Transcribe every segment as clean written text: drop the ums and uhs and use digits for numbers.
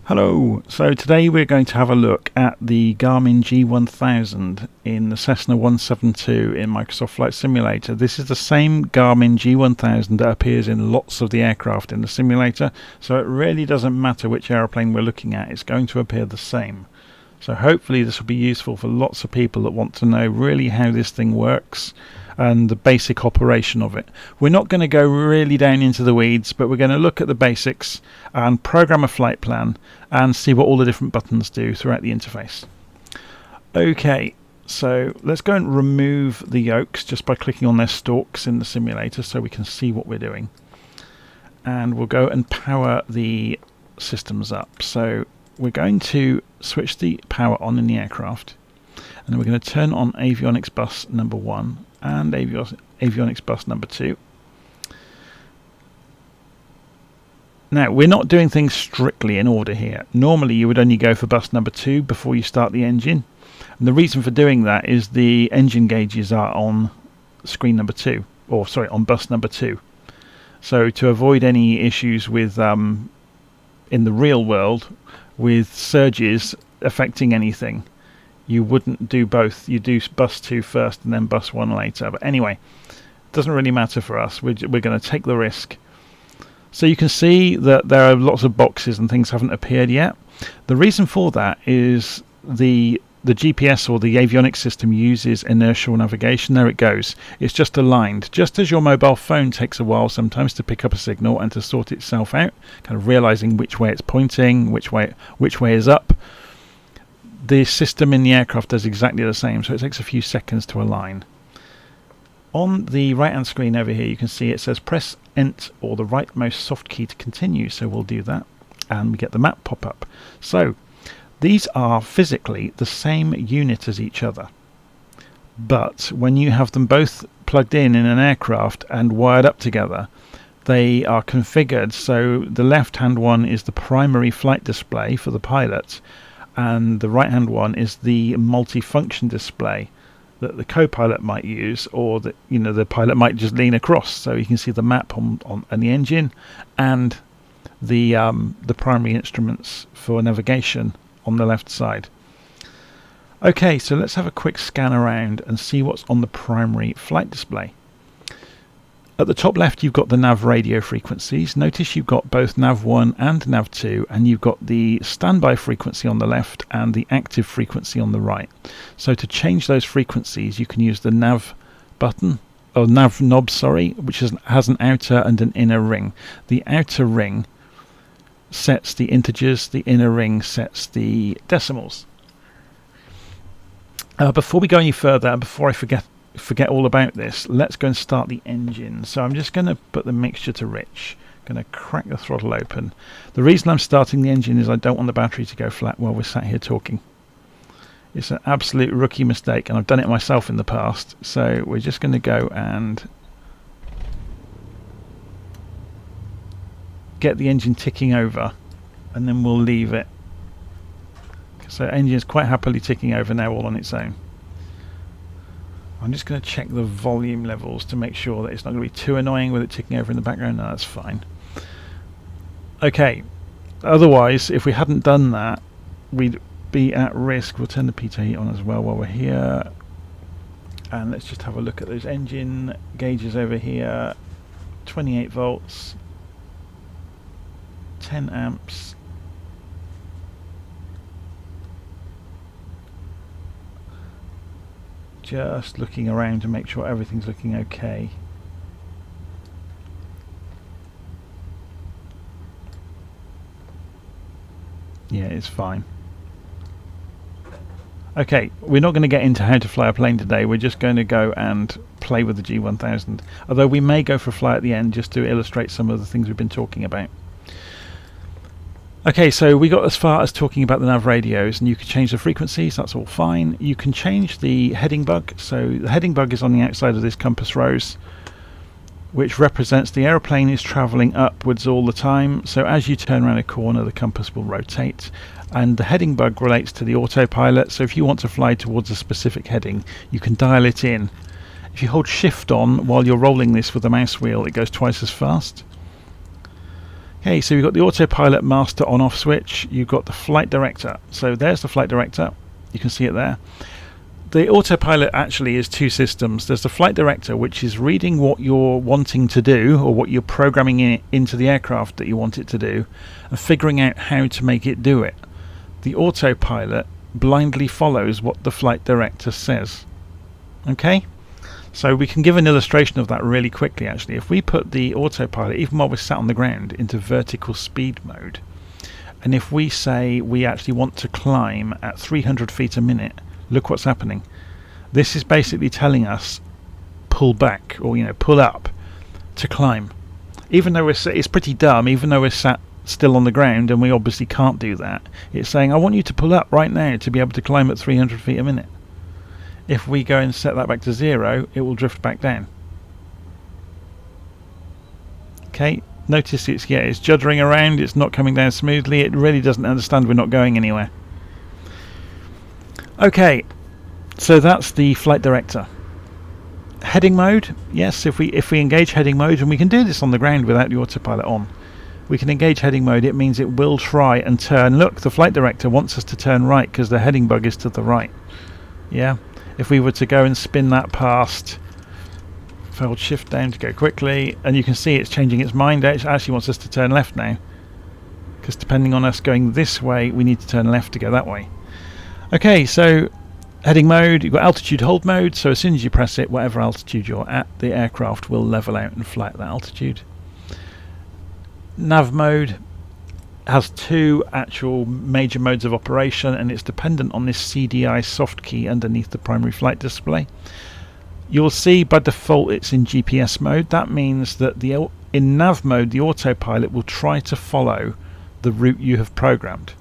Hello, so today we're going to have a look at the Garmin G1000 in the Cessna 172 in Microsoft Flight Simulator. This is the same Garmin G1000 that appears in lots of the aircraft in the simulator, so it really doesn't matter which aeroplane we're looking at, it's going to appear the same. So hopefully this will be useful for lots of people that want to know really how this thing works and the basic operation of it. We're not going to go really down into the weeds, but we're going to look at the basics and program a flight plan and see what all the different buttons do throughout the interface. Okay, so let's go and remove the yokes just by clicking on their stalks in the simulator so we can see what we're doing. And we'll go and power the systems up. So we're going to switch the power on in the aircraft, and then we're going to turn on avionics bus number 1 and avionics bus number 2. Now, we're not doing things strictly in order here. Normally you would only go for bus number 2 before you start the engine, and the reason for doing that is the engine gauges are on screen number 2, or sorry, on bus number 2. So to avoid any issues with in the real world with surges affecting anything, you wouldn't do both. You do bus 2 first and then bus 1 later. But anyway, it doesn't really matter for us. We're going to take the risk. So you can see that there are lots of boxes and things haven't appeared yet. The reason for that is the GPS, or the avionics system, uses inertial navigation. There it goes. It's just aligned. Just as your mobile phone takes a while sometimes to pick up a signal and to sort itself out, kind of realizing which way it's pointing, which way is up. The system in the aircraft does exactly the same, so it takes a few seconds to align. On the right hand screen over here you can see it says press Ent or the rightmost soft key to continue, so we'll do that and we get the map pop up. So these are physically the same unit as each other, but when you have them both plugged in an aircraft and wired up together, they are configured so the left hand one is the primary flight display for the pilot, and the right hand one is the multi-function display that the co-pilot might use, or that the pilot might just lean across so you can see the map on the engine and the primary instruments for navigation on the left side. Okay, so let's have a quick scan around and see what's on the primary flight display. At the top left you've got the nav radio frequencies. Notice you've got both nav 1 and nav 2, and you've got the standby frequency on the left and the active frequency on the right. So to change those frequencies you can use the nav button, or nav knob, sorry, which has an outer and an inner ring. The outer ring sets the integers, the inner ring sets the decimals. Before we go any further, before I forget all about this, let's go and start the engine. So I'm just going to put the mixture to rich. I'm going to crack the throttle open. The reason I'm starting the engine is I don't want the battery to go flat while we're sat here talking. It's an absolute rookie mistake, and I've done it myself in the past. So we're just going to go and get the engine ticking over, and then we'll leave it. So the engine is quite happily ticking over now all on its own. I'm just going to check the volume levels to make sure that it's not going to be too annoying with it ticking over in the background. No, that's fine. Okay, otherwise if we hadn't done that we'd be at risk. We'll turn the pitot heat on as well while we're here, and let's just have a look at those engine gauges over here. 28 volts, 10 amps, just looking around to make sure everything's looking okay. Yeah, it's fine. Okay, we're not going to get into how to fly a plane today. We're just going to go and play with the G1000, although we may go for a fly at the end just to illustrate some of the things we've been talking about. Okay, so we got as far as talking about the nav radios, and you can change the frequencies, that's all fine. You can change the heading bug, so the heading bug is on the outside of this compass rose, which represents the aeroplane is travelling upwards all the time, so as you turn around a corner the compass will rotate. And the heading bug relates to the autopilot, so if you want to fly towards a specific heading you can dial it in. If you hold shift on while you're rolling this with the mouse wheel it goes twice as fast. Okay, so you've got the autopilot master on-off switch, you've got the flight director. So there's the flight director, you can see it there. The autopilot actually is two systems. There's the flight director, which is reading what you're wanting to do, or what you're programming into the aircraft that you want it to do, and figuring out how to make it do it. The autopilot blindly follows what the flight director says. Okay? So we can give an illustration of that really quickly actually. If we put the autopilot, even while we're sat on the ground, into vertical speed mode, and if we say we actually want to climb at 300 feet a minute, look what's happening. This is basically telling us pull back, or pull up to climb. Even though it's pretty dumb, even though we're sat still on the ground and we obviously can't do that, it's saying I want you to pull up right now to be able to climb at 300 feet a minute. If we go and set that back to 0, it will drift back down. Okay, notice it's juddering around, it's not coming down smoothly, it really doesn't understand we're not going anywhere. Okay, so that's the flight director. Heading mode, yes, if we engage heading mode, and we can do this on the ground without the autopilot on, we can engage heading mode. It means it will try and turn. Look, the flight director wants us to turn right because the heading bug is to the right. Yeah. If we were to go and spin that past, if I hold shift down to go quickly, and you can see it's changing its mind. It actually wants us to turn left now, because depending on us going this way, we need to turn left to go that way. Okay, so heading mode, you've got altitude hold mode, so as soon as you press it, whatever altitude you're at, the aircraft will level out and fly at that altitude. Nav mode has two actual major modes of operation, and it's dependent on this CDI soft key underneath the primary flight display. You'll see by default it's in GPS mode. That means that in nav mode the autopilot will try to follow the route you have programmed.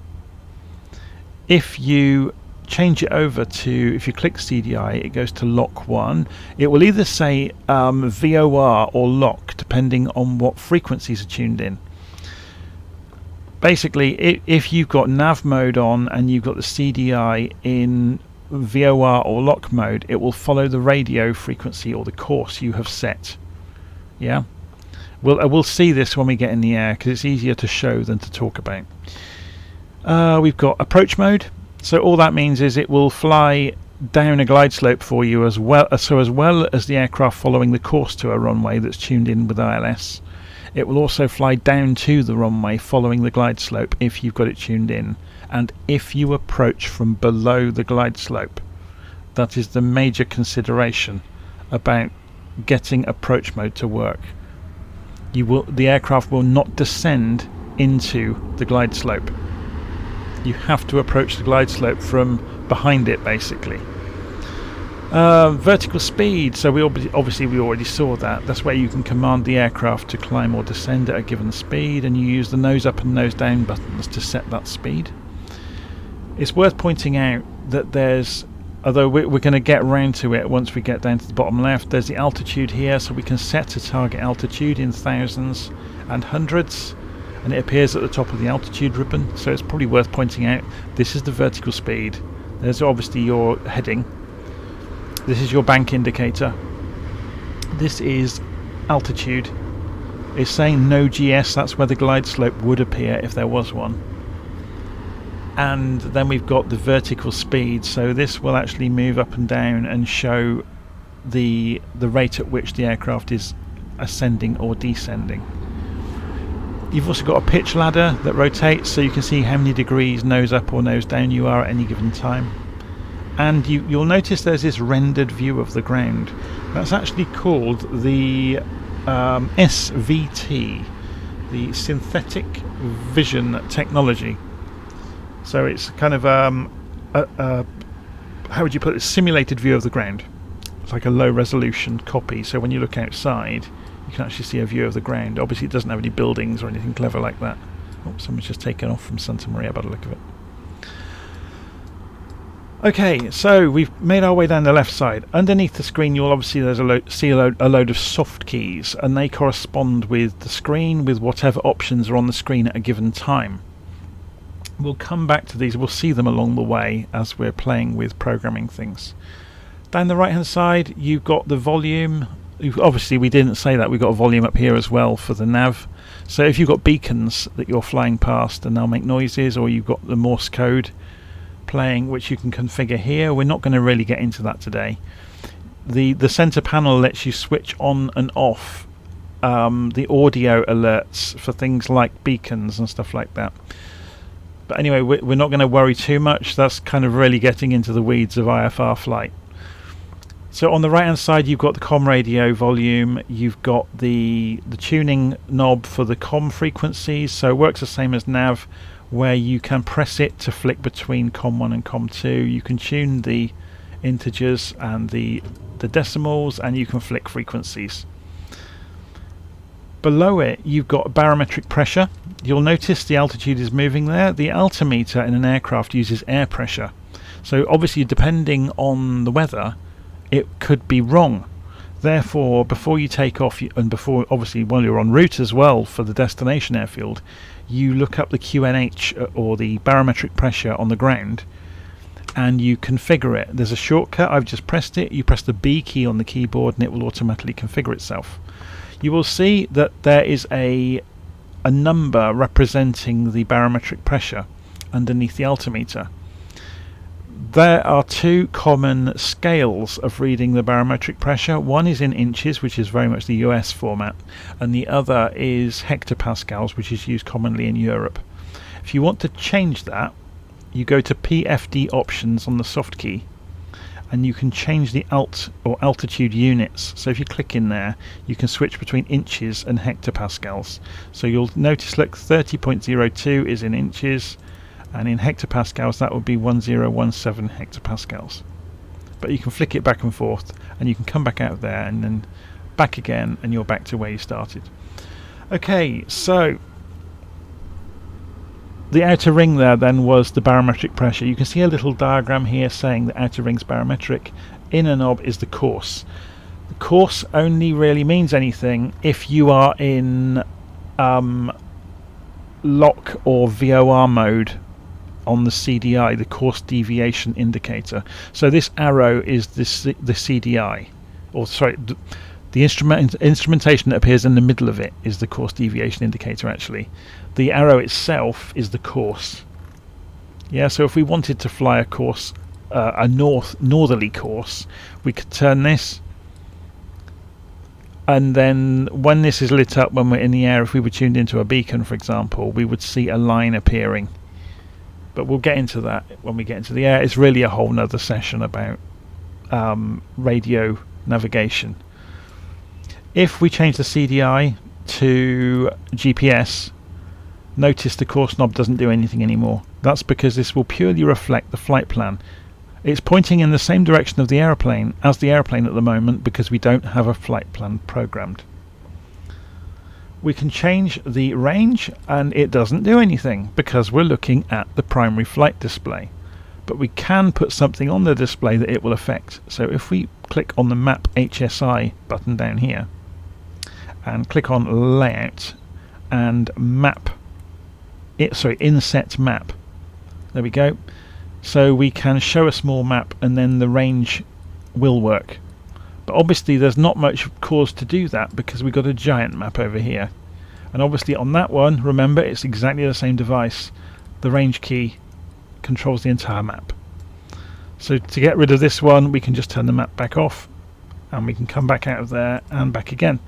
If you change it over to, if you click CDI, it goes to lock 1. It will either say VOR or lock, depending on what frequencies are tuned in. Basically, if you've got nav mode on and you've got the CDI in VOR or lock mode, it will follow the radio frequency or the course you have set. Yeah, we'll see this when we get in the air, because it's easier to show than to talk about. We've got approach mode. So all that means is it will fly down a glide slope for you as well as the aircraft following the course to a runway that's tuned in with ILS. It will also fly down to the runway following the glide slope if you've got it tuned in, and if you approach from below the glide slope. That is the major consideration about getting approach mode to work. The aircraft will not descend into the glide slope. You have to approach the glide slope from behind it, basically. Vertical speed, so we already saw that. That's where you can command the aircraft to climb or descend at a given speed, and you use the nose up and nose down buttons to set that speed. It's worth pointing out that there's, although we're going to get round to it once we get down to the bottom left, there's the altitude here, so we can set a target altitude in thousands and hundreds, and it appears at the top of the altitude ribbon. So it's probably worth pointing out this is the vertical speed. There's obviously your heading. This is your bank indicator. This is altitude. It's saying no GS, that's where the glide slope would appear if there was one. And then we've got the vertical speed, so this will actually move up and down and show the rate at which the aircraft is ascending or descending. You've also got a pitch ladder that rotates, so you can see how many degrees nose up or nose down you are at any given time. And you'll notice there's this rendered view of the ground. That's actually called the SVT, the synthetic vision technology. So it's kind of how would you put it? Simulated view of the ground. It's like a low resolution copy, so when you look outside you can actually see a view of the ground. Obviously it doesn't have any buildings or anything clever like that. Oh, someone's just taken off from Santa Maria by the look of it. Okay, so we've made our way down the left side. Underneath the screen you'll obviously see a load of soft keys, and they correspond with the screen, with whatever options are on the screen at a given time. We'll come back to these, we'll see them along the way as we're playing with programming things. Down the right hand side you've got the volume. Obviously we didn't say that, we've got a volume up here as well for the nav. So if you've got beacons that you're flying past and they'll make noises, or you've got the Morse code playing, which you can configure here, we're not going to really get into that today. The center panel lets you switch on and off the audio alerts for things like beacons and stuff like that. But anyway, we're not going to worry too much. That's kind of really getting into the weeds of IFR flight. So on the right hand side you've got the COM radio volume, you've got the tuning knob for the COM frequencies, so it works the same as nav, where you can press it to flick between COM1 and COM2. You can tune the integers and the decimals, and you can flick frequencies. Below it you've got barometric pressure. You'll notice the altitude is moving there. The altimeter in an aircraft uses air pressure, so obviously depending on the weather it could be wrong. Therefore, before you take off, and before obviously while you're en route as well for the destination airfield, you look up the QNH, or the barometric pressure on the ground, and you configure it. There's a shortcut, I've just pressed it. You press the B key on the keyboard and it will automatically configure itself. You will see that there is a number representing the barometric pressure underneath the altimeter. There are two common scales of reading the barometric pressure. One is in inches, which is very much the US format, and the other is hectopascals, which is used commonly in Europe. If you want to change that, you go to PFD options on the soft key, and you can change the altitude units. So if you click in there, you can switch between inches and hectopascals. So you'll notice, look, 30.02 is in inches, and in hectopascals that would be 1017 hectopascals. But you can flick it back and forth, and you can come back out of there and then back again, and you're back to where you started. Okay, so the outer ring there then was the barometric pressure. You can see a little diagram here saying the outer ring's barometric. Inner knob is the course. The course only really means anything if you are in lock or VOR mode on the CDI, the course deviation indicator. So this arrow is the CDI, or sorry, the instrumentation that appears in the middle of it is the course deviation indicator actually. The arrow itself is the course. Yeah, so if we wanted to fly a course, a northerly course, we could turn this, and then when this is lit up when we're in the air, if we were tuned into a beacon for example, we would see a line appearing. But we'll get into that when we get into the air. It's really a whole nother session about radio navigation. If we change the CDI to GPS, notice the course knob doesn't do anything anymore. That's because this will purely reflect the flight plan. It's pointing in the same direction of the airplane as the airplane at the moment, because we don't have a flight plan programmed. We can change the range, and it doesn't do anything because we're looking at the primary flight display. But we can put something on the display that it will affect. So if we click on the Map HSI button down here and click on Layout and Inset Map, there we go. So we can show a small map, and then the range will work. But obviously there's not much cause to do that because we've got a giant map over here. And obviously on that one, remember, it's exactly the same device. The range key controls the entire map. So to get rid of this one, we can just turn the map back off, and we can come back out of there and back again.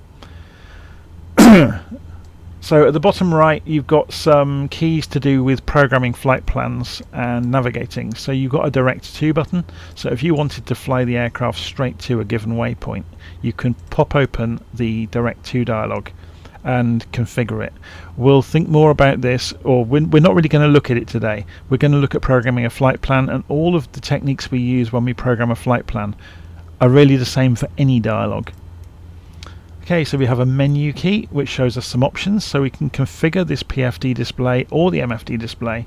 So at the bottom right you've got some keys to do with programming flight plans and navigating. So you've got a direct to button, so if you wanted to fly the aircraft straight to a given waypoint, you can pop open the direct to dialog and configure it. We'll think more about this, or we're not really going to look at it today. We're going to look at programming a flight plan, and all of the techniques we use when we program a flight plan are really the same for any dialog. Okay, so we have a menu key which shows us some options, so we can configure this PFD display or the MFD display.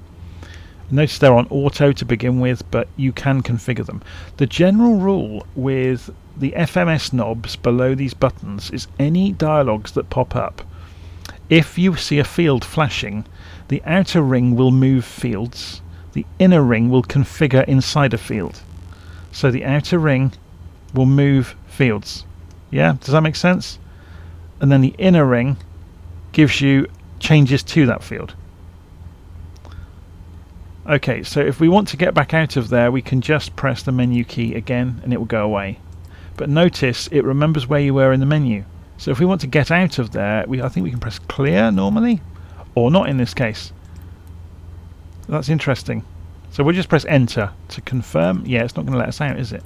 Notice they're on auto to begin with, but you can configure them. The general rule with the FMS knobs below these buttons is any dialogues that pop up, if you see a field flashing, the outer ring will move fields, the inner ring will configure inside a field. So the outer ring will move fields. Yeah, does that make sense? And then the inner ring gives you changes to that field. Okay, so if we want to get back out of there, we can just press the menu key again and it will go away. But notice it remembers where you were in the menu. So if we want to get out of there, I think we can press clear normally, or not in this case. That's interesting. So we'll just press enter to confirm. Yeah, it's not going to let us out, is it?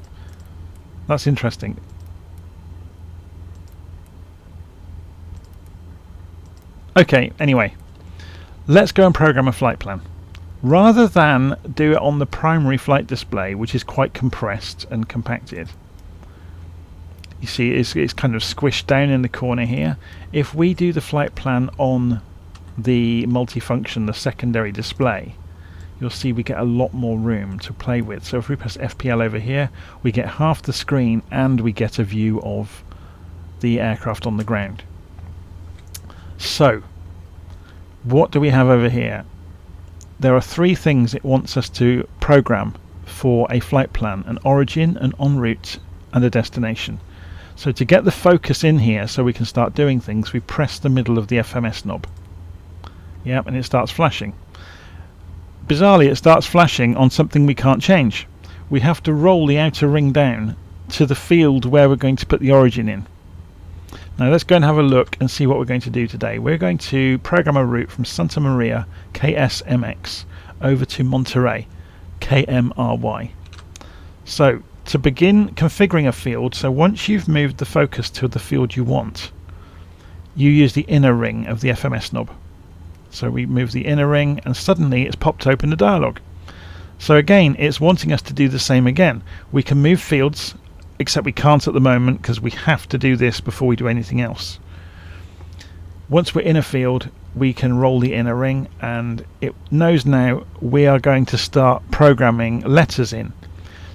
That's interesting. Okay, anyway, let's go and program a flight plan. Rather than do it on the primary flight display, which is quite compressed and compacted, you see it's kind of squished down in the corner here. If we do the flight plan on the multifunction, the secondary display, you'll see we get a lot more room to play with. So if we press FPL over here, we get half the screen and we get a view of the aircraft on the ground. So what do we have over here? There are three things it wants us to program for a flight plan: an origin, an en route, and a destination. So to get the focus in here so we can start doing things, we press the middle of the FMS knob. Yep, and it starts flashing. Bizarrely, it starts flashing on something we can't change. We have to roll the outer ring down to the field where we're going to put the origin in. Now let's go and have a look and see what we're going to do today. We're going to program a route from Santa Maria, KSMX, over to Monterey, KMRY. So to begin configuring a field, so once you've moved the focus to the field you want, you use the inner ring of the FMS knob. So we move the inner ring and suddenly it's popped open the dialog. So again, it's wanting us to do the same again. We can move fields, except we can't at the moment because we have to do this before we do anything else. Once we're in a field, we can roll the inner ring and it knows now we are going to start programming letters in.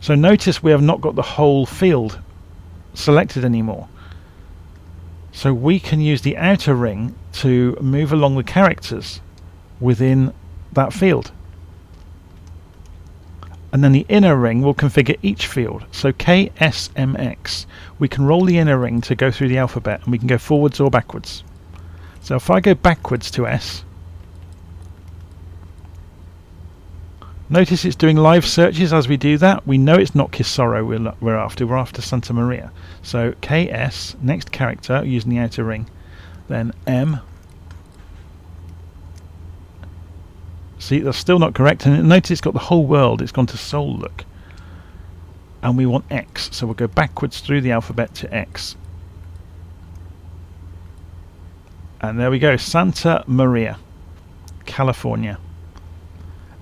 So notice we have not got the whole field selected anymore. So we can use the outer ring to move along the characters within that field. And then the inner ring will configure each field. So KSMX, we can roll the inner ring to go through the alphabet and we can go forwards or backwards. So if I go backwards to S, notice it's doing live searches as we do that. We know it's not Kisoro we're after Santa Maria. So KS, next character, using the outer ring, then M. See, that's still not correct, and notice it's got the whole world. It's gone to Seoul look. And we want X, so we'll go backwards through the alphabet to X. And there we go, Santa Maria, California.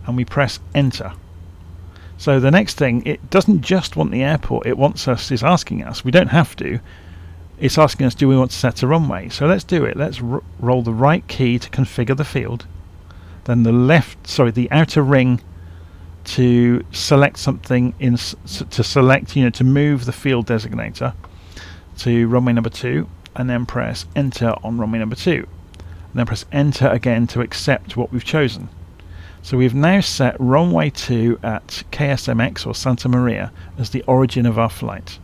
And we press enter. So the next thing, it doesn't just want the airport, it's asking us, we don't have to, it's asking us, do we want to set a runway? So let's do it. Let's roll the right key to configure the field. Then the outer ring to select something to move the field designator to runway number 2, and then press enter on runway number 2, and then press enter again to accept what we've chosen. So we've now set runway 2 at KSMX or Santa Maria as the origin of our flight.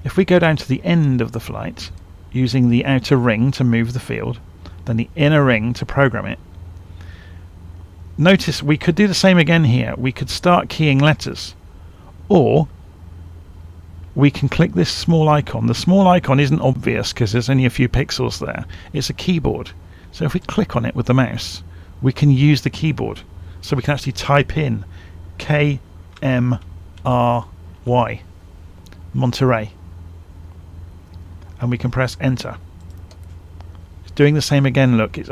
If we go down to the end of the flight using the outer ring to move the field, then the inner ring to program it, notice we could do the same again here. We could start keying letters, or we can click this small icon. The small icon isn't obvious because there's only a few pixels there. It's a keyboard. So if we click on it with the mouse, we can use the keyboard. So we can actually type in KMRY, Monterey, and we can press enter. Doing the same again, look, it's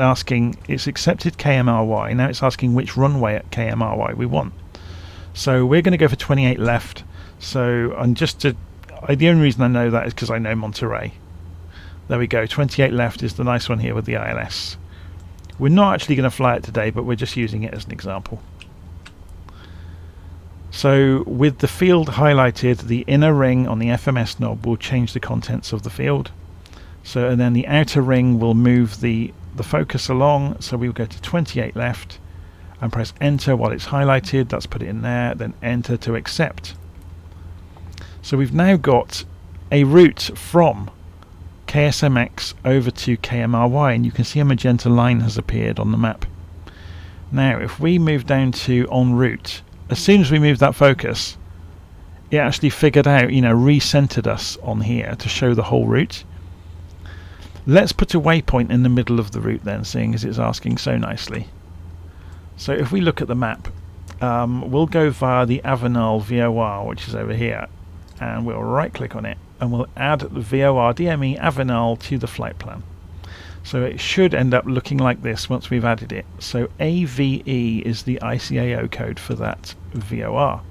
accepted KMRY, now it's asking which runway at KMRY we want. So we're going to go for 28 left. So the only reason I know that is because I know Monterey. There we go, 28 left is the nice one here with the ILS. We're not actually going to fly it today, but we're just using it as an example. So with the field highlighted, the inner ring on the FMS knob will change the contents of the field. So, and then the outer ring will move the focus along. So we will go to 28 left and press enter while it's highlighted. That's put it in there. Then enter to accept. So we've now got a route from KSMX over to KMRY, and you can see a magenta line has appeared on the map. Now if we move down to en route, as soon as we move that focus, it actually figured out, recentered us on here to show the whole route. Let's put a waypoint in the middle of the route then, seeing as it's asking so nicely. So if we look at the map, we'll go via the Avenal VOR, which is over here, and we'll right click on it and we'll add the VOR DME Avenal to the flight plan. So it should end up looking like this once we've added it. So AVE is the ICAO code for that VOR.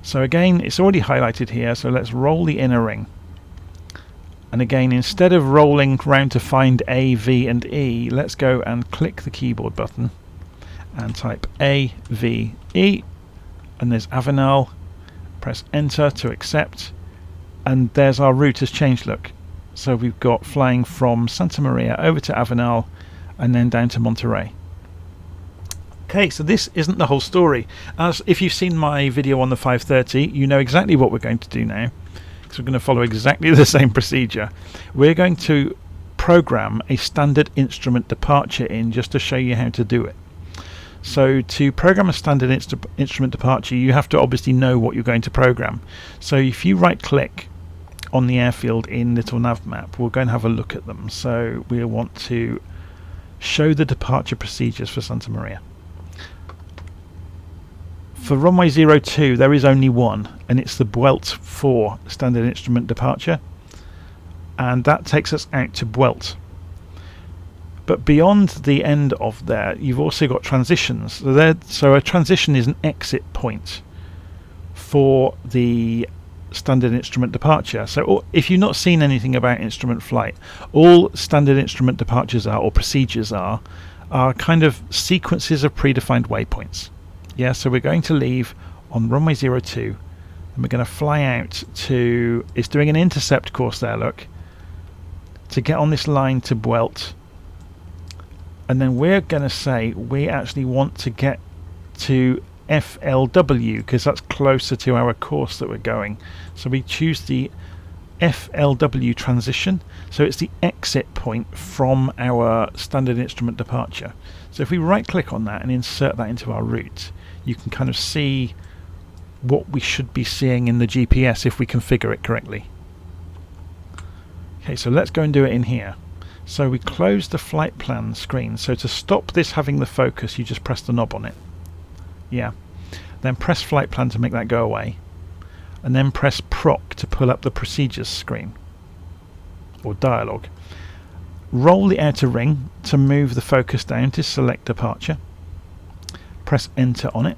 So again, it's already highlighted here, so let's roll the inner ring. And again, instead of rolling round to find A, V and E, let's go and click the keyboard button and type A, V, E, and there's Avenal. Press enter to accept, and there's our route has changed, look. So we've got flying from Santa Maria over to Avenal and then down to Monterey. Okay, so this isn't the whole story. As if you've seen my video on the 530, you know exactly what we're going to do now. So we're going to follow exactly the same procedure. We're going to program a standard instrument departure in just to show you how to do it. So to program a standard instrument departure, you have to obviously know what you're going to program. So if you right click on the airfield in Little Nav Map, we'll go and have a look at them. So we'll want to show the departure procedures for Santa Maria. For runway 02 there is only one, and it's the Buelt 4 standard instrument departure, and that takes us out to Buelt. But beyond the end of there you've also got transitions. So a transition is an exit point for the standard instrument departure. So if you've not seen anything about instrument flight, all standard instrument departures are, or procedures are kind of sequences of predefined waypoints. Yeah, so we're going to leave on runway 02 and we're going to fly out to, it's doing an intercept course there, look, to get on this line to Buelt, and then we're going to say we actually want to get to FLW because that's closer to our course that we're going. So we choose the FLW transition, so it's the exit point from our standard instrument departure. So if we right click on that and insert that into our route, you can kind of see what we should be seeing in the GPS if we configure it correctly. Okay, so let's go and do it in here. So we close the flight plan screen. So to stop this having the focus, you just press the knob on it. Yeah. Then press flight plan to make that go away. And then press proc to pull up the procedures screen or dialog. Roll the outer ring to move the focus down to select departure. Press enter on it.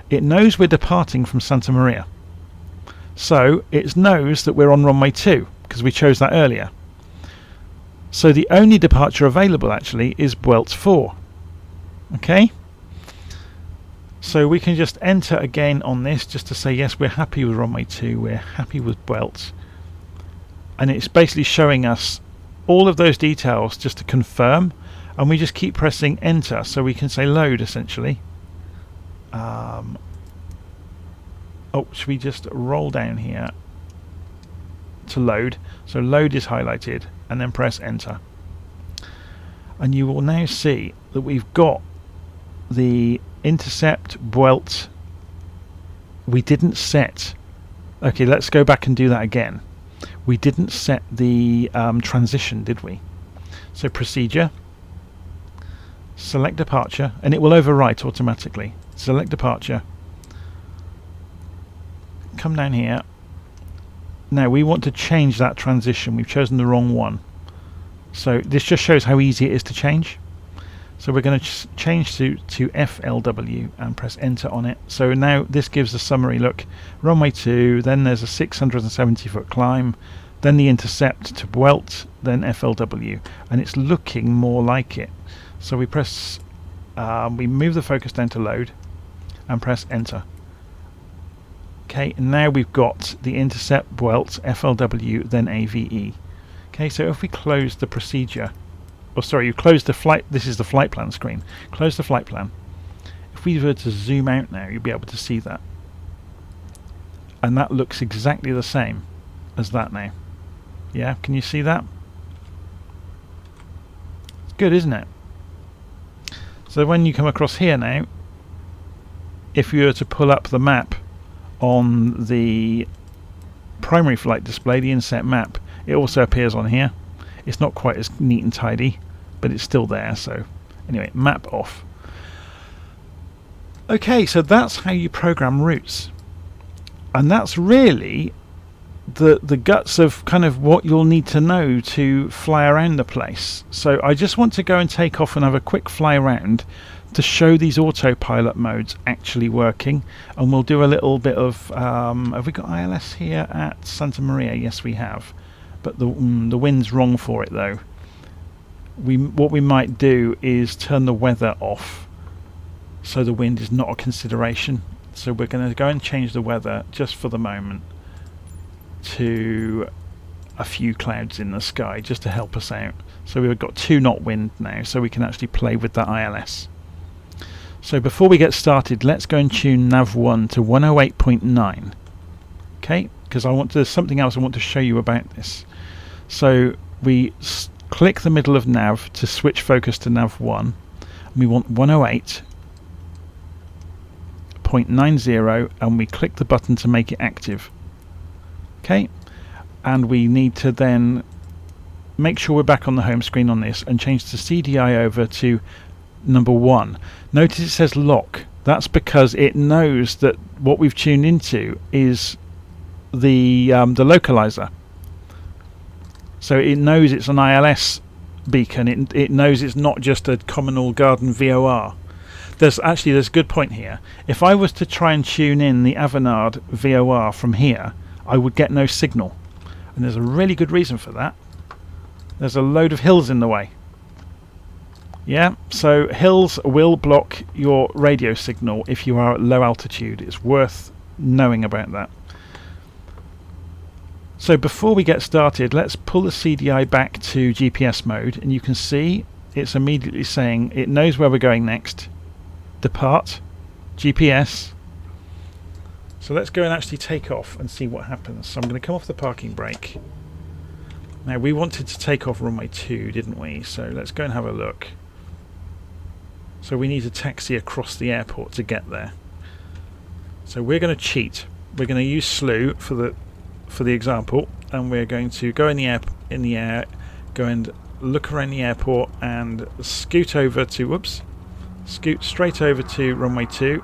It knows we're departing from Santa Maria, so it knows that we're on runway 2 because we chose that earlier. So the only departure available actually is Buelt 4. Okay, so we can just enter again on this just to say yes, we're happy with runway 2, we're happy with Buelt, and it's basically showing us all of those details just to confirm, and we just keep pressing enter so we can say load essentially. Should we just roll down here to load? So load is highlighted and then press enter, and you will now see that we've got the intercept Buelt. We didn't set, okay, let's go back and do that again. We didn't set the transition, did we? So procedure, select departure, and it will overwrite automatically. Select departure, come down here. Now we want to change that transition. We've chosen the wrong one, so this just shows how easy it is to change. So we're going to change to FLW and press enter on it. So now this gives a summary look. Runway 2, then there's a 670 foot climb, then the intercept to Buelt, then FLW, and it's looking more like it. So we press, we move the focus down to load and press enter. Okay, and now we've got the intercept, Buelt, FLW, then AVE. Okay, so if we close the procedure, or sorry, you close the flight, this is the flight plan screen. Close the flight plan. If we were to zoom out now, you'll be able to see that. And that looks exactly the same as that now. Yeah, can you see that? It's good, isn't it? So when you come across here now, if you were to pull up the map on the primary flight display, the inset map, it also appears on here. It's not quite as neat and tidy, but it's still there. So anyway, map off. Okay, so that's how you program routes, and that's really the guts of kind of what you'll need to know to fly around the place. So I just want to go and take off and have a quick fly around to show these autopilot modes actually working, and we'll do a little bit of have we got ILS here at Santa Maria? Yes, we have, but the wind's wrong for it though. What we might do is turn the weather off so the wind is not a consideration. So we're going to go and change the weather just for the moment to a few clouds in the sky just to help us out. So we've got 2 knot wind now, so we can actually play with that ILS. So before we get started, let's go and tune nav1 to 108.9. Okay, because there's something else I want to show you about this. So we click the middle of nav to switch focus to nav1, and we want 108.90, and we click the button to make it active. Okay, and we need to then make sure we're back on the home screen on this and change the CDI over to number 1. Notice it says lock. That's because it knows that what we've tuned into is the localizer. So it knows it's an ILS beacon. It knows it's not just a common all garden VOR. There's a good point here. If I was to try and tune in the Avanade VOR from here, I would get no signal, and there's a really good reason for that. There's a load of hills in the way. Yeah, so hills will block your radio signal if you are at low altitude. It's worth knowing about that. So before we get started, let's pull the CDI back to GPS mode, and you can see it's immediately saying it knows where we're going next. Depart, GPS. So let's go and actually take off and see what happens. So I'm going to come off the parking brake. Now we wanted to take off runway 2, didn't we? So let's go and have a look. So we need to taxi across the airport to get there. So we're going to cheat. We're going to use slew for the example, and we're going to go in the air, go and look around the airport and scoot straight over to runway 2.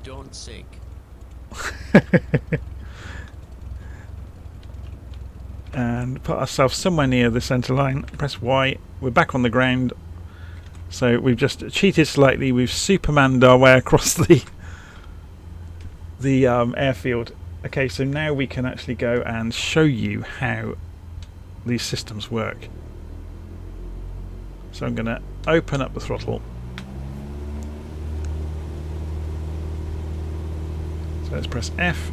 Don't sink. And put ourselves somewhere near the centre line. Press Y. We're back on the ground. So we've just cheated slightly. We've supermanned our way across the airfield. Okay, so now we can actually go and show you how these systems work. So I'm going to open up the throttle. So let's press F.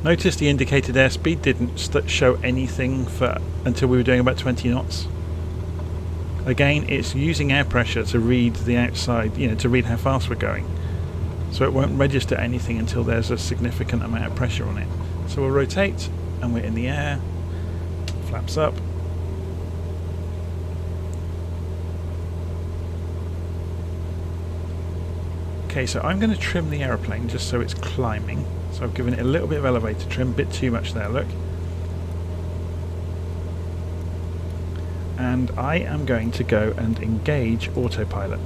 Notice the indicated airspeed didn't show anything until we were doing about 20 knots. Again, it's using air pressure to read the outside, to read how fast we're going. So it won't register anything until there's a significant amount of pressure on it. So we'll rotate, and we're in the air. Flaps up. Okay, so I'm going to trim the aeroplane just so it's climbing. So I've given it a little bit of elevator trim, a bit too much there, look. And I am going to go and engage autopilot.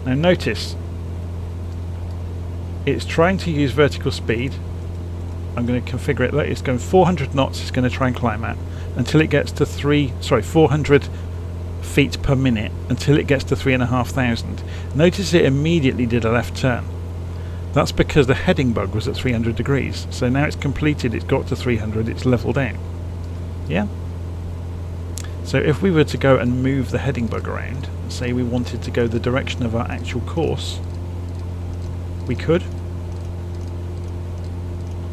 Now notice, it's trying to use vertical speed. I'm going to configure it. Look, it's going 400 knots. It's going to try and climb at until it gets to 400 feet per minute until it gets to 3,500. Notice it immediately did a left turn. That's because the heading bug was at 300 degrees. So now it's completed. It's got to 300. It's leveled out. Yeah. So if we were to go and move the heading bug around, say we wanted to go the direction of our actual course, we could.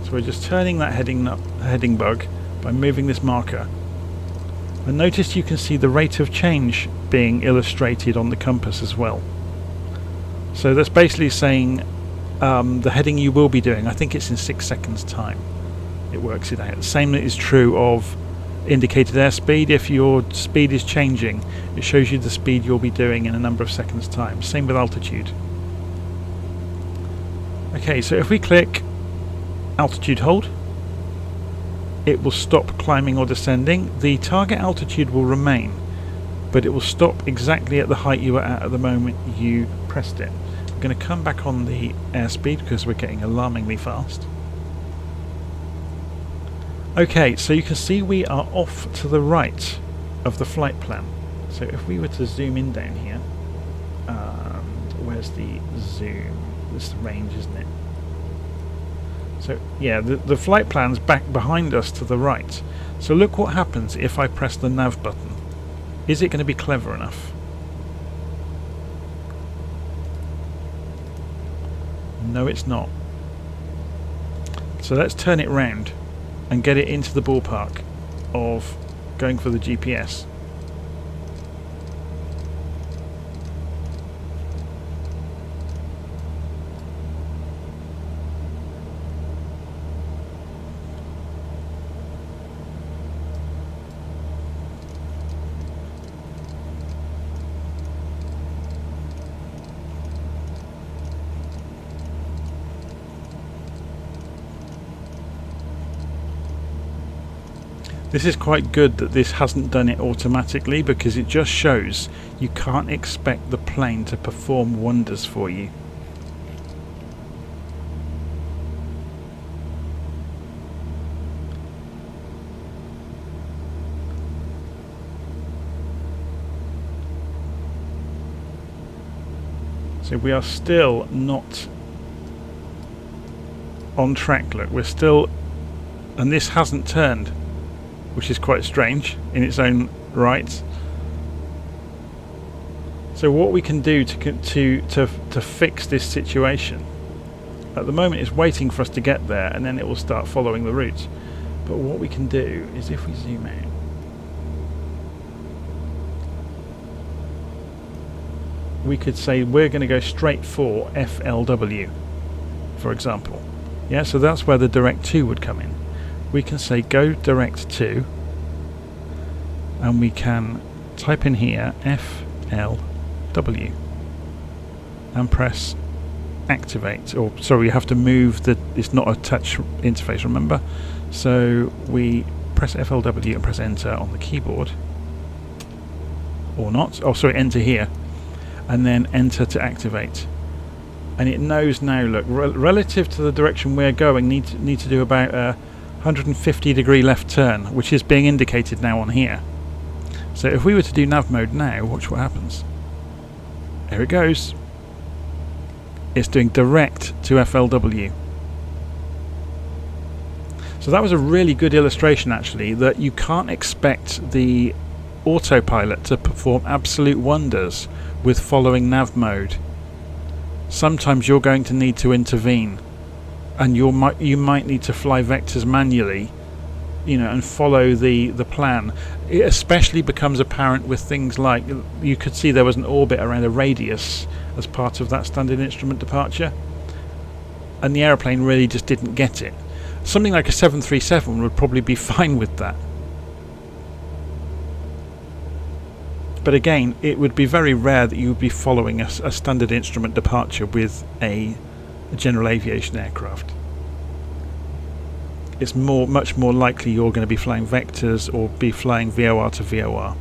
So we're just turning that heading bug by moving this marker. And notice you can see the rate of change being illustrated on the compass as well. So that's basically saying the heading you will be doing. I think it's in 6 seconds time. It works it out. The same is true of indicated airspeed. If your speed is changing, it shows you the speed you'll be doing in a number of seconds time. Same with altitude. Okay, so if we click altitude hold, it will stop climbing or descending. The target altitude will remain, but it will stop exactly at the height you were at the moment you pressed it. I'm going to come back on the airspeed because we're getting alarmingly fast. Okay, so you can see we are off to the right of the flight plan. So if we were to zoom in down here, where's the zoom? This is the range, isn't it? So yeah, the flight plan's back behind us to the right. So look what happens if I press the nav button. Is it going to be clever enough? No, it's not. So let's turn it round and get it into the ballpark of going for the GPS. This is quite good that this hasn't done it automatically, because it just shows you can't expect the plane to perform wonders for you. So we are still not on track. Look, we're still, and this hasn't turned, which is quite strange in its own right. So what we can do to fix this situation at the moment is waiting for us to get there, and then it will start following the route. But what we can do is, if we zoom out, we could say we're going to go straight for FLW, for example. Yeah, so that's where the direct to would come in. We can say go direct to, and we can type in here FLW and press activate. Or sorry, you have to move the, it's not a touch interface, remember. So we press FLW and press enter on the keyboard, or not. Oh sorry, enter here, and then enter to activate. And it knows now, look, relative to the direction we're going, need to do about a 150-degree left turn, which is being indicated now on here. So if we were to do nav mode now, watch what happens. There it goes. It's doing direct to FLW. So that was a really good illustration, actually, that you can't expect the Autopilot to perform absolute wonders with following nav mode. Sometimes you're going to need to intervene, and you might need to fly vectors manually, you know, and follow the plan. It especially becomes apparent with things like, you could see there was an orbit around a radius as part of that standard instrument departure, and the aeroplane really just didn't get it. Something like a 737 would probably be fine with that. But again, it would be very rare that you would be following a standard instrument departure with a general aviation aircraft. It's much more likely you're going to be flying vectors or be flying VOR to VOR.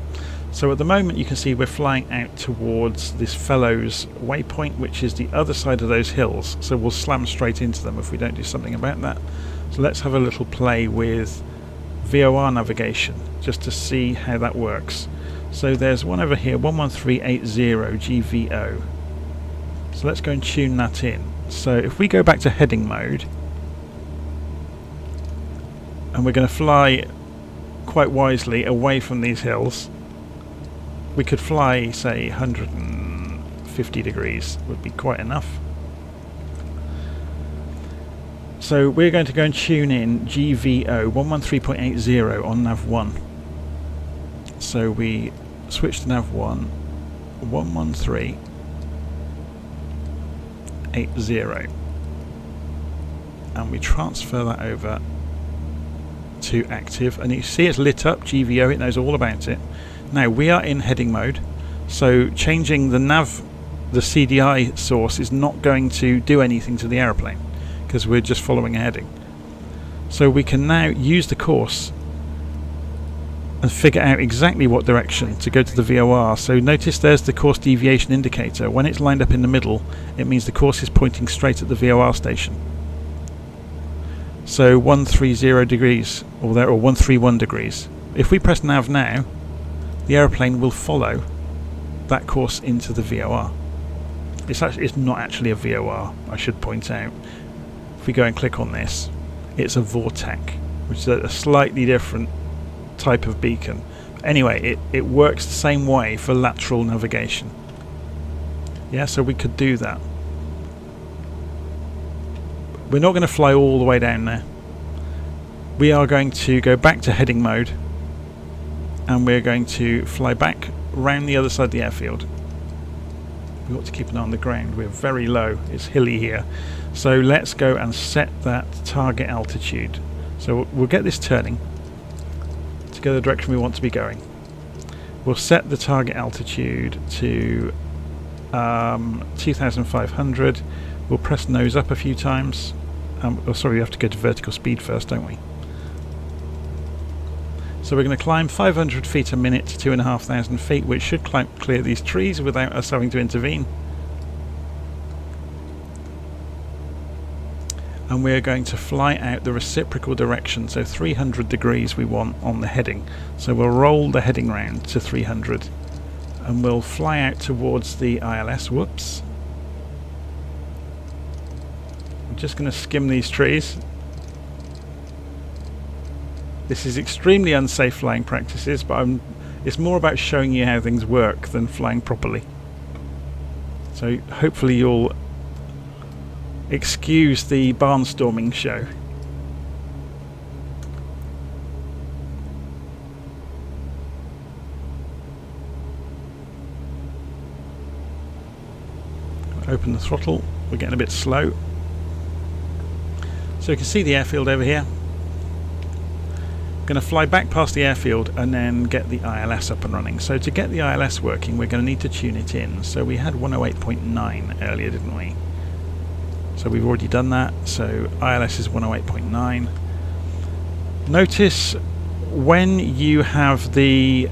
So at the moment you can see we're flying out towards this Fellows waypoint, which is the other side of those hills, so we'll slam straight into them if we don't do something about that. So let's have a little play with VOR navigation just to see how that works. So there's one over here, 11380 GVO. So let's go and tune that in. So if we go back to heading mode, and we're going to fly quite wisely away from these hills, we could fly, say, 150 degrees would be quite enough. So we're going to go and tune in GVO 113.80 on nav 1. So we switch to nav 1, 113.80. and we transfer that over to active, and you see it's lit up, GVO, it knows all about it. Now we are in heading mode, so changing the CDI source is not going to do anything to the aeroplane because we're just following a heading. So we can now use the course and figure out exactly what direction to go to the VOR. So notice there's the course deviation indicator. When it's lined up in the middle, it means the course is pointing straight at the VOR station. So 130 degrees, or 131 degrees. If we press nav now, the aeroplane will follow that course into the VOR. It's not actually a VOR, I should point out. If we go and click on this, it's a Vortec, which is a slightly different type of beacon. Anyway, it works the same way for lateral navigation. Yeah, so we could do that. We're not going to fly all the way down there. We are going to go back to heading mode, and we're going to fly back round the other side of the airfield. We ought to keep an eye on the ground. We're very low. It's hilly here. So let's go and set that target altitude. So we'll get this turning to go the direction we want to be going. We'll set the target altitude to 2,500. We'll press nose up a few times. Sorry, we have to go to vertical speed first, don't we? So we're going to climb 500 feet a minute to 2,500 feet, which should clear these trees without us having to intervene. And we're going to fly out the reciprocal direction, so 300 degrees we want on the heading. So we'll roll the heading round to 300 and we'll fly out towards the ILS. Whoops. I'm just going to skim these trees. This is extremely unsafe flying practices, but it's more about showing you how things work than flying properly. So hopefully you'll excuse the barnstorming show. Open the throttle. We're getting a bit slow. So you can see the airfield over here. Going to fly back past the airfield and then get the ILS up and running. So to get the ILS working, we're going to need to tune it in. So we had 108.9 earlier, didn't we? So we've already done that. So ILS is 108.9. Notice when you have the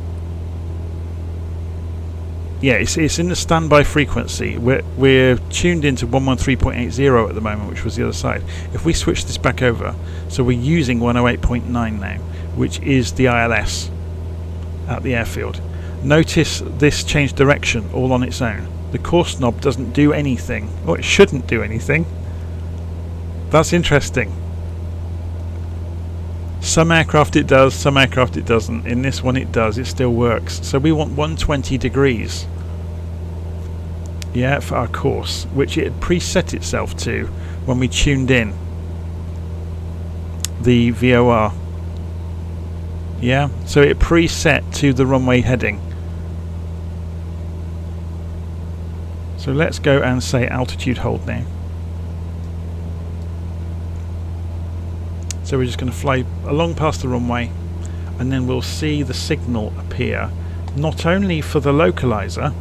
it's in the standby frequency. We're tuned into 113.80 at the moment, which was the other side. If we switch this back over, so we're using 108.9 now, which is the ILS at the airfield. Notice this changed direction all on its own. The course knob doesn't do anything, or it shouldn't do anything. That's interesting. Some aircraft it does, some aircraft it doesn't. In this one it does, it still works. So we want 120 degrees. Yeah, for our course, which it had preset itself to when we tuned in the VOR. Yeah, so it preset to the runway heading. So let's go and say altitude hold now. So we're just going to fly along past the runway, and then we'll see the signal appear, not only for the localizer,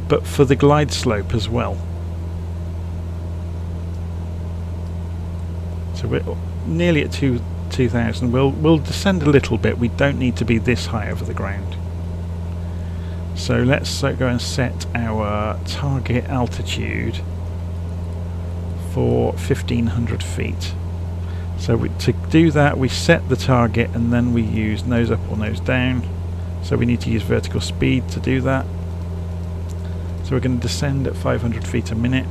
but for the glide slope as well. So we're nearly at 2,000. We'll descend a little bit. We don't need to be this high over the ground. So let's go and set our target altitude for 1,500 feet. So to do that, we set the target and then we use nose up or nose down. So we need to use vertical speed to do that. So we're going to descend at 500 feet a minute.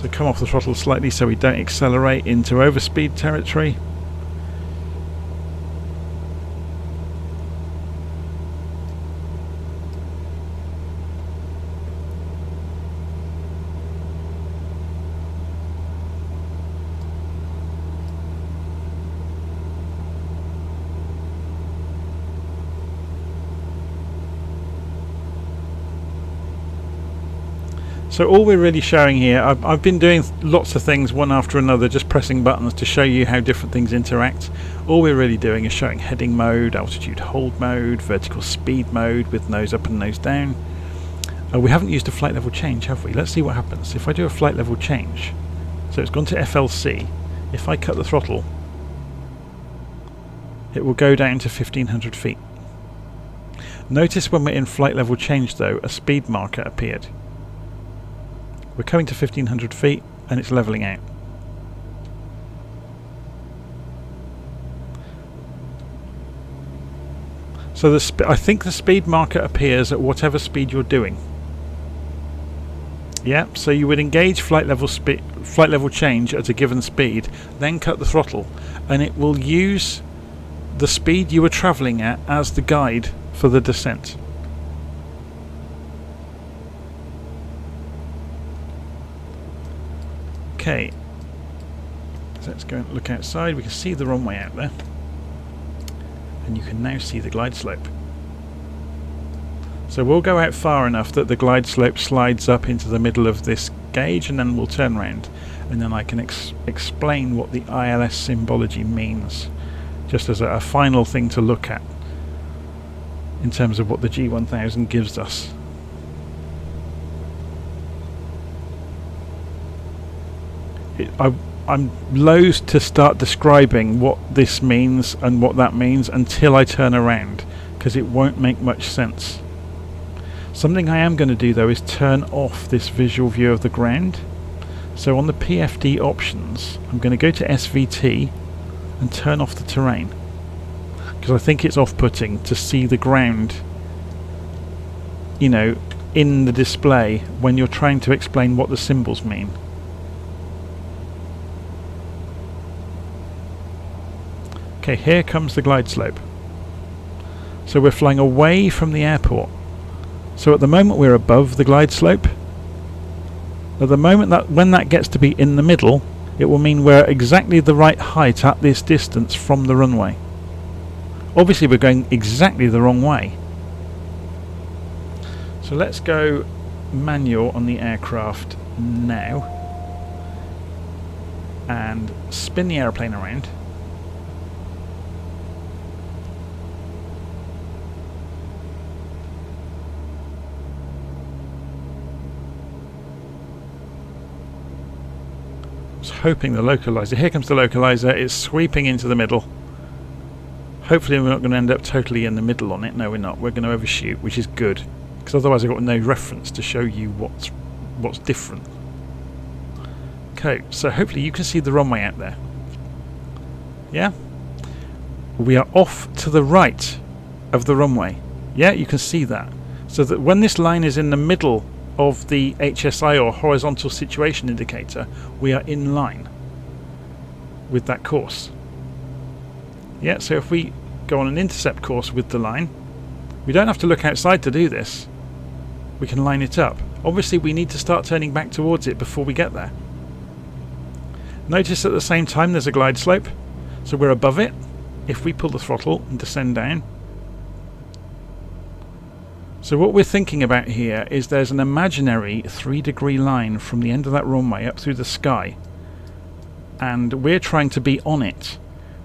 So come off the throttle slightly so we don't accelerate into overspeed territory. So all we're really showing here, I've been doing lots of things one after another, just pressing buttons to show you how different things interact. All we're really doing is showing heading mode, altitude hold mode, vertical speed mode with nose up and nose down. We haven't used a flight level change, have we? Let's see what happens. If I do a flight level change, so it's gone to FLC, if I cut the throttle, it will go down to 1500 feet. Notice when we're in flight level change though, a speed marker appeared. We're coming to 1500 feet and it's levelling out. So I think the speed marker appears at whatever speed you're doing. Yeah, so you would engage flight level change at a given speed, then cut the throttle, and it will use the speed you were travelling at as the guide for the descent. Okay, so let's go and look outside. We can see the runway out there, and you can now see the glide slope. So we'll go out far enough that the glide slope slides up into the middle of this gauge, and then we'll turn around, and then I can explain what the ILS symbology means, just as a final thing to look at in terms of what the G1000 gives us. I'm loath to start describing what this means and what that means until I turn around, because it won't make much sense. Something I am going to do though is turn off this visual view of the ground. So on the PFD options, I'm going to go to SVT and turn off the terrain, because I think it's off-putting to see the ground, you know, in the display when you're trying to explain what the symbols mean. Okay, here comes the glide slope. So we're flying away from the airport. So at the moment we're above the glide slope. At the moment that when that gets to be in the middle, it will mean we're exactly the right height at this distance from the runway. Obviously we're going exactly the wrong way. So let's go manual on the aircraft now and spin the aeroplane around. Hoping the localizer, here comes the localizer, it's sweeping into the middle. Hopefully we're not going to end up totally in the middle on it. No, we're not. We're going to overshoot, which is good, because otherwise I've got no reference to show you what's different. Okay, so hopefully you can see the runway out there. Yeah? We are off to the right of the runway. Yeah, you can see that. So that when this line is in the middle of the HSI or horizontal situation indicator, we are in line with that course. Yeah, so if we go on an intercept course with the line, we don't have to look outside to do this. We can line it up. Obviously we need to start turning back towards it before we get there. Notice at the same time there's a glide slope, so we're above it. If we pull the throttle and descend down, so what we're thinking about here is there's an imaginary 3-degree line from the end of that runway up through the sky, and we're trying to be on it.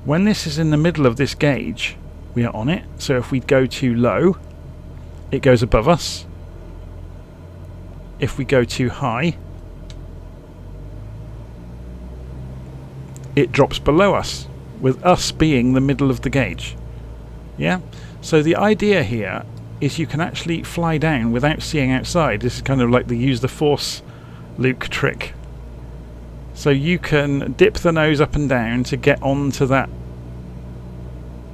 When this is in the middle of this gauge, we are on it. So if we go too low, it goes above us. If we go too high, it drops below us, with us being the middle of the gauge. Yeah? So the idea here is you can actually fly down without seeing outside. This is kind of like the use the force Luke trick. So you can dip the nose up and down to get onto that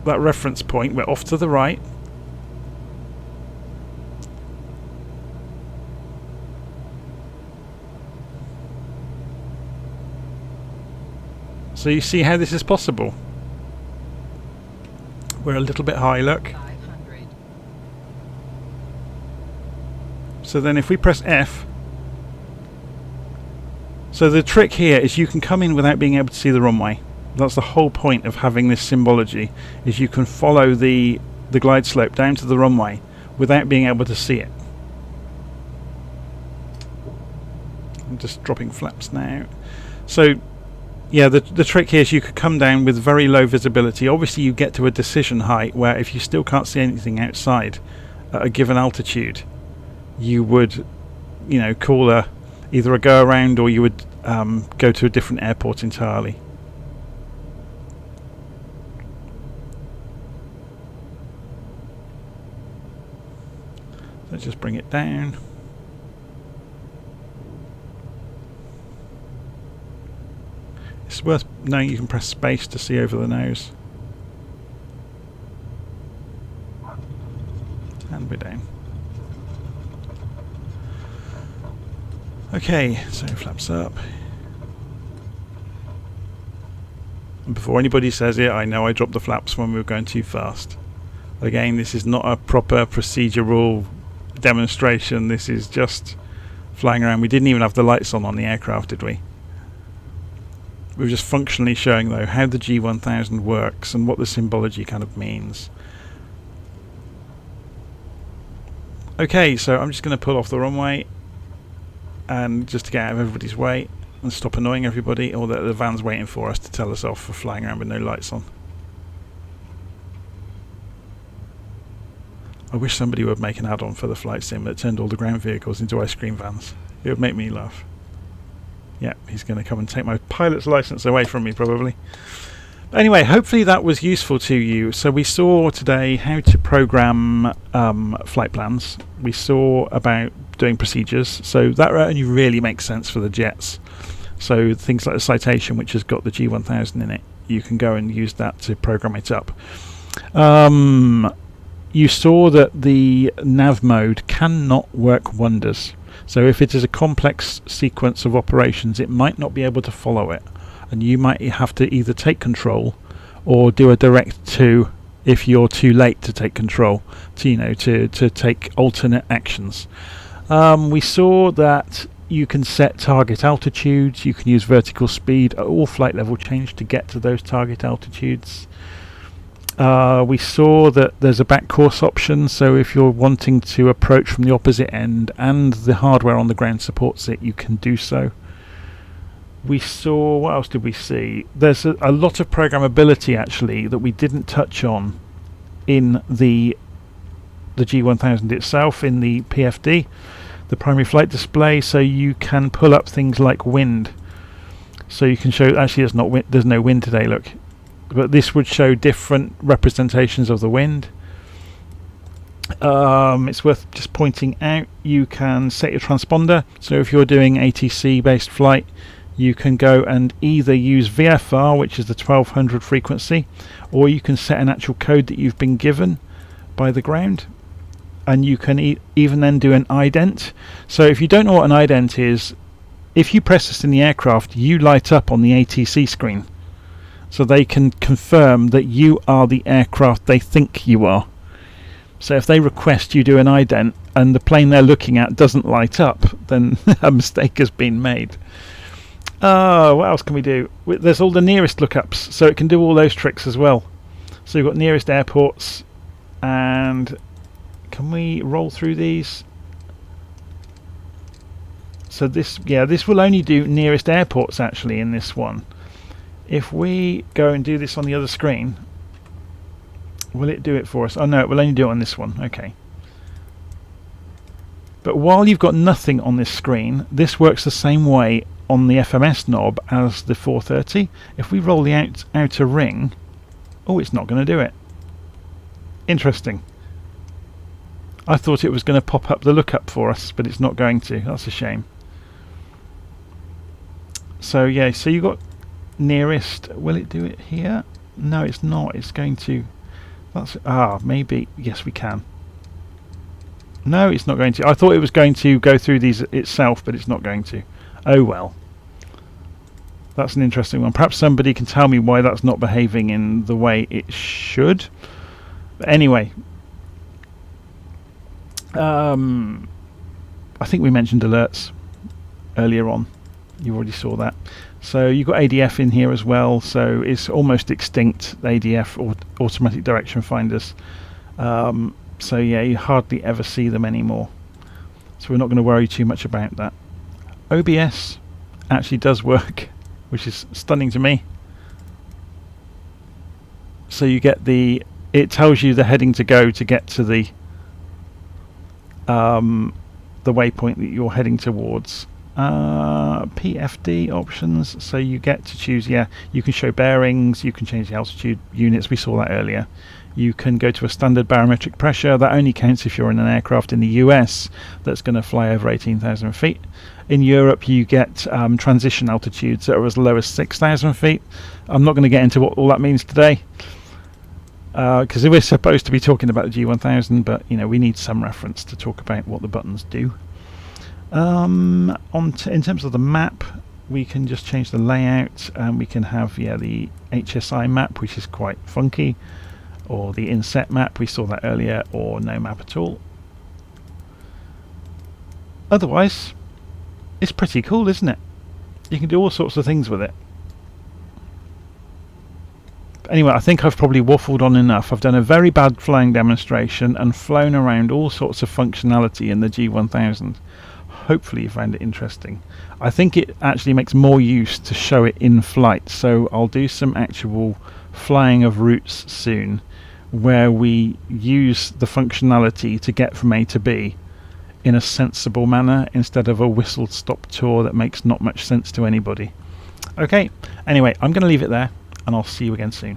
reference point. We're off to the right. So you see how this is possible. We're a little bit high, look. So then if we press F, so the trick here is you can come in without being able to see the runway. That's the whole point of having this symbology, is you can follow the glide slope down to the runway without being able to see it. I'm just dropping flaps now. So yeah, the trick here is you could come down with very low visibility. Obviously you get to a decision height where if you still can't see anything outside at a given altitude, you would, you know, call either a go around, or you would go to a different airport entirely. Let's just bring it down. It's worth knowing you can press space to see over the nose. And we're down. Okay, so flaps up. And before anybody says it, I know I dropped the flaps when we were going too fast. Again, this is not a proper procedural demonstration. This is just flying around. We didn't even have the lights on the aircraft, did we? We were just functionally showing, though, how the G1000 works and what the symbology kind of means. Okay, so I'm just going to pull off the runway, and just to get out of everybody's way and stop annoying everybody, or that the van's waiting for us to tell us off for flying around with no lights on. I wish somebody would make an add-on for the flight sim that turned all the ground vehicles into ice cream vans. It would make me laugh. Yeah, he's going to come and take my pilot's license away from me, probably. But anyway, hopefully that was useful to you. So we saw today how to program flight plans. We saw about doing procedures. So that only really makes sense for the jets. So things like the Citation, which has got the G1000 in it, you can go and use that to program it up. You saw that the nav mode cannot work wonders. So if it is a complex sequence of operations, it might not be able to follow it, and you might have to either take control or do a direct to if you're too late to take control, to take alternate actions. We saw that you can set target altitudes, you can use vertical speed at all flight level change to get to those target altitudes. We saw that there's a back course option, so if you're wanting to approach from the opposite end and the hardware on the ground supports it, you can do so. We saw, what else did we see? There's a lot of programmability actually that we didn't touch on in the G1000 itself, in the PFD, the primary flight display. So you can pull up things like wind. So you can show, actually there's no wind today, look. But this would show different representations of the wind. It's worth just pointing out, you can set your transponder. So if you're doing ATC based flight, you can go and either use VFR, which is the 1200 frequency, or you can set an actual code that you've been given by the ground, and you can even then do an ident. So if you don't know what an ident is, if you press this in the aircraft, you light up on the ATC screen. So they can confirm that you are the aircraft they think you are. So if they request you do an ident and the plane they're looking at doesn't light up, then a mistake has been made. What else can we do? There's all the nearest lookups, so it can do all those tricks as well. So you've got nearest airports, and can we roll through these? So this will only do nearest airports actually in this one. If we go and do this on the other screen, will it do it for us? Oh no, it will only do it on this one. Okay. But while you've got nothing on this screen, this works the same way on the FMS knob as the 430. If we roll the outer ring, oh, it's not going to do it. Interesting. I thought it was going to pop up the lookup for us, but it's not going to. That's a shame. So yeah, so you got nearest. Will it do it here? No, it's not. It's going to. That's maybe. Yes, we can. No, it's not going to. I thought it was going to go through these itself, but it's not going to. Oh well. That's an interesting one. Perhaps somebody can tell me why that's not behaving in the way it should. But anyway, I think we mentioned alerts earlier on. You already saw that. So you've got ADF in here as well. So it's almost extinct, ADF, or automatic direction finders. So yeah, you hardly ever see them anymore. So we're not going to worry too much about that. OBS actually does work, which is stunning to me. So you get it tells you the heading to go to get to the waypoint that you're heading towards. PFD options, so you get to choose, you can show bearings, you can change the altitude units, we saw that earlier. You can go to a standard barometric pressure. That only counts if you're in an aircraft in the US that's going to fly over 18,000 feet. In Europe you get transition altitudes that are as low as 6,000 feet. I'm not going to get into what all that means today, because we're supposed to be talking about the G1000, but we need some reference to talk about what the buttons do. In terms of the map, we can just change the layout, and we can have the HSI map, which is quite funky, or the inset map, we saw that earlier, or no map at all. Otherwise, it's pretty cool, isn't it? You can do all sorts of things with it. Anyway, I think I've probably waffled on enough. I've done a very bad flying demonstration and flown around all sorts of functionality in the G1000. Hopefully you found it interesting. I think it actually makes more use to show it in flight, so I'll do some actual flying of routes soon where we use the functionality to get from A to B in a sensible manner instead of a whistle stop tour that makes not much sense to anybody. Okay, anyway, I'm going to leave it there, and I'll see you again soon.